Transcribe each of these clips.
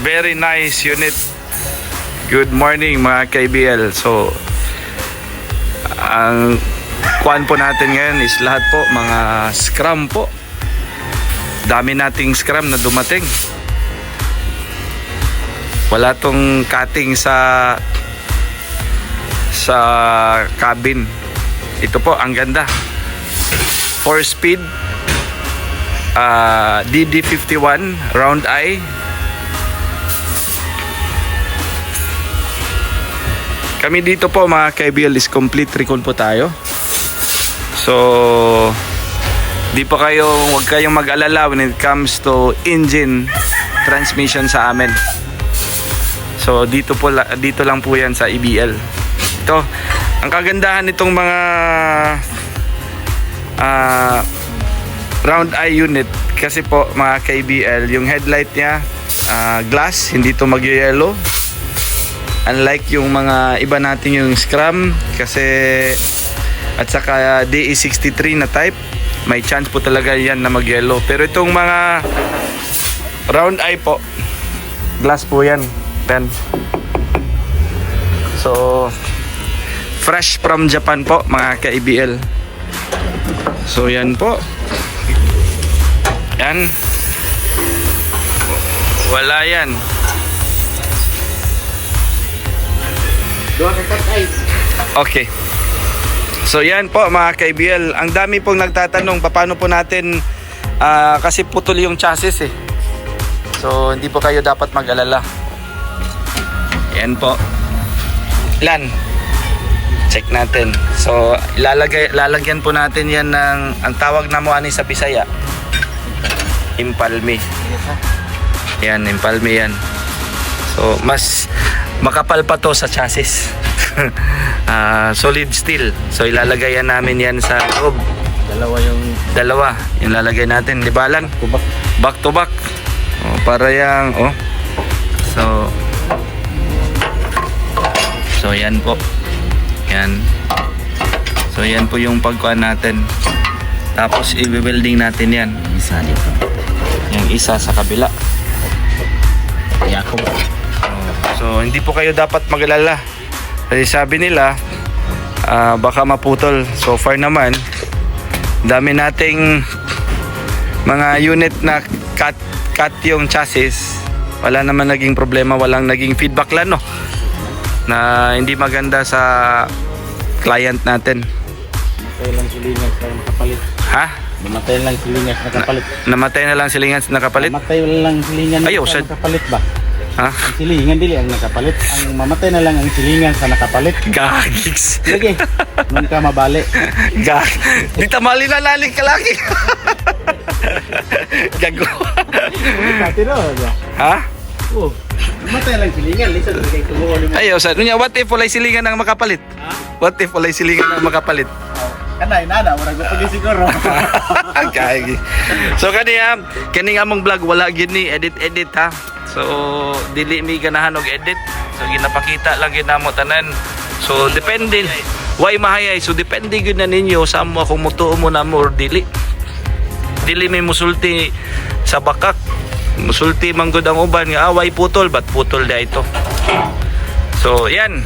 Very nice unit. Good morning mga KBL. So ang kuan po natin ngayon is lahat po mga scrum po. Dami nating scrum na dumating. Wala tong cutting sa cabin. Ito po ang ganda. 4 speed DD51 round eye. Kami dito po mga KBL is complete recon po tayo. So huwag kayong mag-alala when it comes to engine transmission sa amin. So dito lang po yan sa EBL. Ito ang kagandahan nitong mga round eye unit kasi po mga KBL, yung headlight niya glass, hindi to mag-yellow. Unlike yung mga iba natin yung Scrum kasi at saka DE63 na type, may chance po talaga yan na mag-yellow. Pero itong mga round eye po, glass po yan. So fresh from Japan po mga ka-EBL. So yan po. Yan. Wala yan. Okay. So yan po mga ka-EBL. Ang dami pong nagtatanong paano po natin kasi putol yung chassis eh. So hindi po kayo dapat mag-alala. Yan po. Ilan? Check natin. So lalagyan po natin yan ng ang tawag na mo ani sa Bisaya, impalme. Yan, impalme yan. So mas makapal pa to sa chassis. Solid steel. So ilalagay namin yan sa loob. Dalawa yung lalagay natin, libalan. Back to back. Para yang So yan po. Yan. So yan po yung pagkuhan natin. Tapos i-welding natin yan. Isa dito. Yung isa sa kabila. So hindi po kayo dapat magalala. Kasi sabi nila baka maputol. So far naman dami nating mga unit na cut yung chassis. Wala naman naging problema, walang naging feedback lang no, na hindi maganda sa client natin. Namatay lang silingan sa nakapalit. Ha? Namatay lang silingan sa nakapalit. Namatay na lang silingan sa nakapalit? Namatay lang silingan sa nakapalit ba? Ha? Ang silingan dili ang nakapalit. Ang mamatay na lang ang silingan sa nakapalit. Gagigs. Lagi. Nung ka mabali. Di tamali na naling kalaki. Gago. Dati no. Ha? Oh. Namatay lang silingan. Lisa kay tumuon mo. Ayaw sa nunya, what if walay silingan ang makapalit? Ha? What if walay silingan ang makapalit? Kanay nana, murag ko siguro. Kaya. So kani among vlog wala gid ni edit ha. So dili mi ganahan og edit. So ginapakita lang ginamo tanan. So depende why mahayay. So depende gyud na ninyo sa amo kung mutuo mo na mo or dili. Dili mi musulti sa bakak. Musulti man gud ang uban nga away putol but putol da ito. So yan.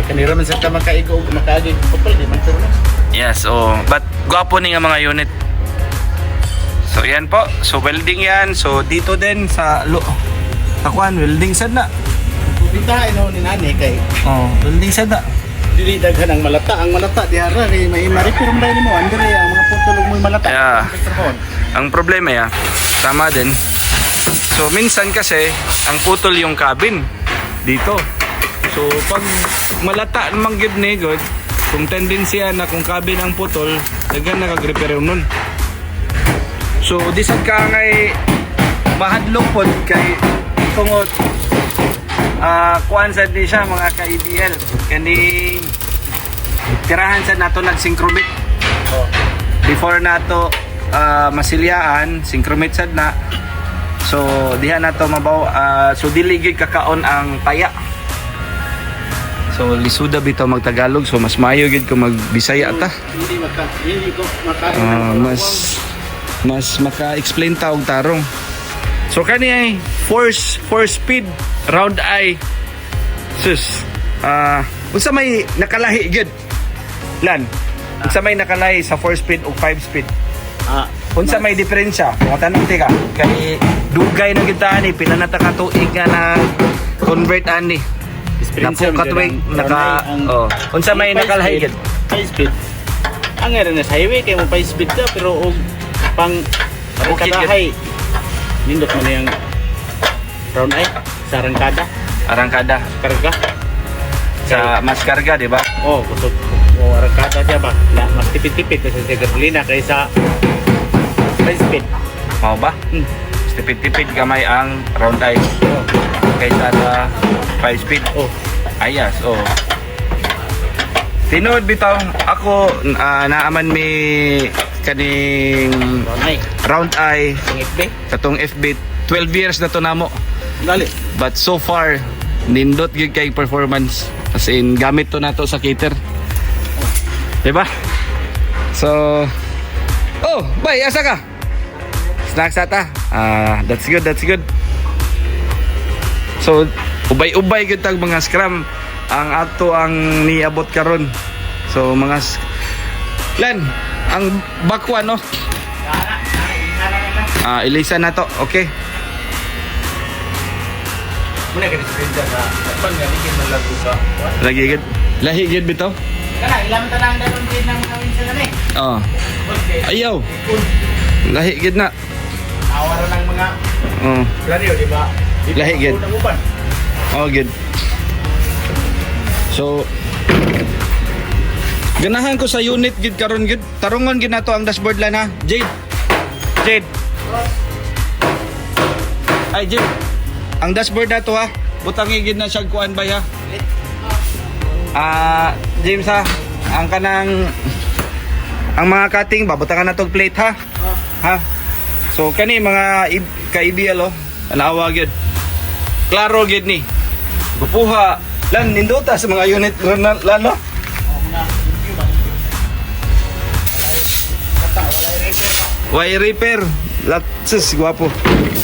Kanira man sa ta makaigo makaagi putol di man tulo. Yes, but gwapo ni nga mga unit. So yan po. So welding yan. So dito din sa takuan welding sad na. Bitahin no ni nani kay. Welding sad na. Dili daghan ang malata. Ang malata di hara ni may ma-repair mo dahil mo andre ang mga putol mo malata. Yeah. Ang problema tama din. So minsan kasi ang putol yung cabin dito. So pag malata namang gid ni good, kung tendency na kung cabin ang putol, daghan nagag-repair nun. So disad ka ngay mahadlok pod kay tungod kuan sad ni siya mga ka-EBL. Kani tirahan sad nato nag-synchromate. Before nato masilyaan, synchromate sad na. So diha nato mabaw so dili gyud kakaon ang taya. So lisuda bitaw magtagalog, so mas maayo gid ko magbisaya ta. Hindi ko maka Mas maka-explain ta og tarong. So kani ay 4 speed round eye. Sus. Unsa may nakalahi gid? Lan. Unsa may nakalahi sa 4 speed o 5 speed? Unsa may diferensya? Mga tanong ti ka. Kay dugay na kita ni pila na ta ka tuig nga na convert ani. Napo katwig naka unsa may nakalahi gid? 5 speed. Ang nga na sa highway kay mo 5 speed ka pero og pang Bukid kadahay. Nindot mo na yung round eye sa Arangkada karga. sa mas karga, di ba? Kusog. Arangkada siya ba? Na mas tipid-tipid kasi sa gasolina kaysa 5 speed. Mao ba? Tipid-tipid gamay ang round eye kaysa sa 5 speed. Ayas, Tinood bitaw ako naaman mi kaning round eye Ang FB. katong FB 12 years na to namo. Dali. But so far nindot gyud kay performance as in gamit to nato sa cater. Diba? So bay asa ka? Snacks ata. That's good. So ubay-ubay gyud tag mga scrum ang ato ang niabot karon. So mga Lan, ang bakwa no. Ilisan na to. Okay. Muna ka dispensa sa pang galigin ng lago sa. Lagi gid. Lahi gid bitaw. Kana ilang tanang danon din nang kawin sa gani. Ayaw. Lahi gid na. Awara ng mga radio, di ba? Lahi gid. Gid. So ganahan ko sa unit gid karon gid. Tarungon gid nato ang dashboard lan ha. Jade. Ay Jade. Ang dashboard nato ha. Butangi gid na siya kuan bay ha. James ha. Ang mga cutting ba butangan na tong plate ha. Ha. So kani mga ka-IBL anawa gid. Klaro gid ni. Gupuha lan nindota sa mga unit lan no. Wire repair. Latsus guwapo.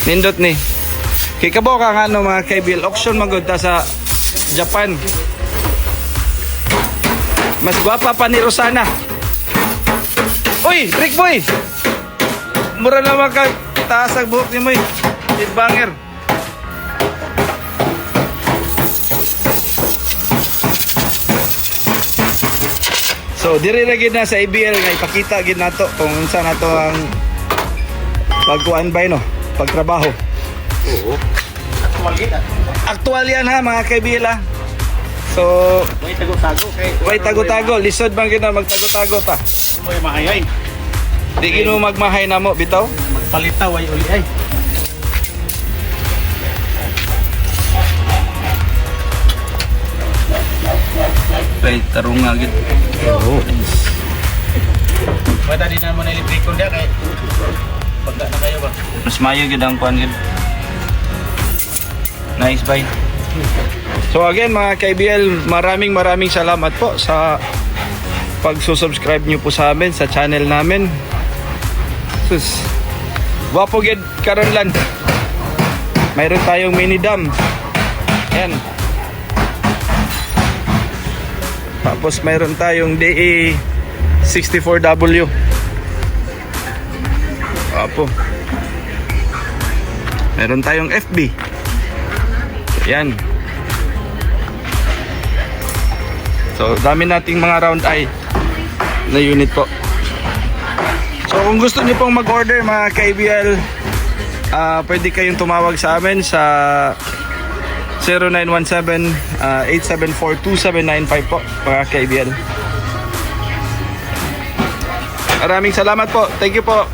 Nindot ni. Kay kabo ka nga no mga ka-IBL auction magud ta sa Japan. Mas guwapa pa ni Rosana. Uy, Rick boy. Mura naman ka taas ang buhok ni mo. Banger. So diri ra gid na sa IBL nga ipakita gid nato kung unsa nato ang pagkuan bay no, pagtrabaho. Aktual yan ha mga ka-IBL ha. So way tago-tago, lisod bang gid na magtago-tago ta. Way mahayay. Di gino magmahay na mo bitaw. Magpalita way uli ay. Bay tarunga gid. Wala din naman na libriko dia kay pagka na kayo ba. Mas mayo gid ang kuan gid. Nice bay. So again mga ka-IBL, maraming salamat po sa pagsusubscribe nyo po sa amin sa channel namin. Sus. Wapo gid karon lan. Mayroon tayong mini dam. Ayan. Tapos mayroon tayong DE 64W. Wapo. Meron tayong FB. Yan. So, dami nating mga round eye na unit po. So, kung gusto niyo pong mag-order mga ka-IBL, pwede kayong tumawag sa amin sa 0917-874-2795 po mga ka-IBL. Maraming salamat po. Thank you po.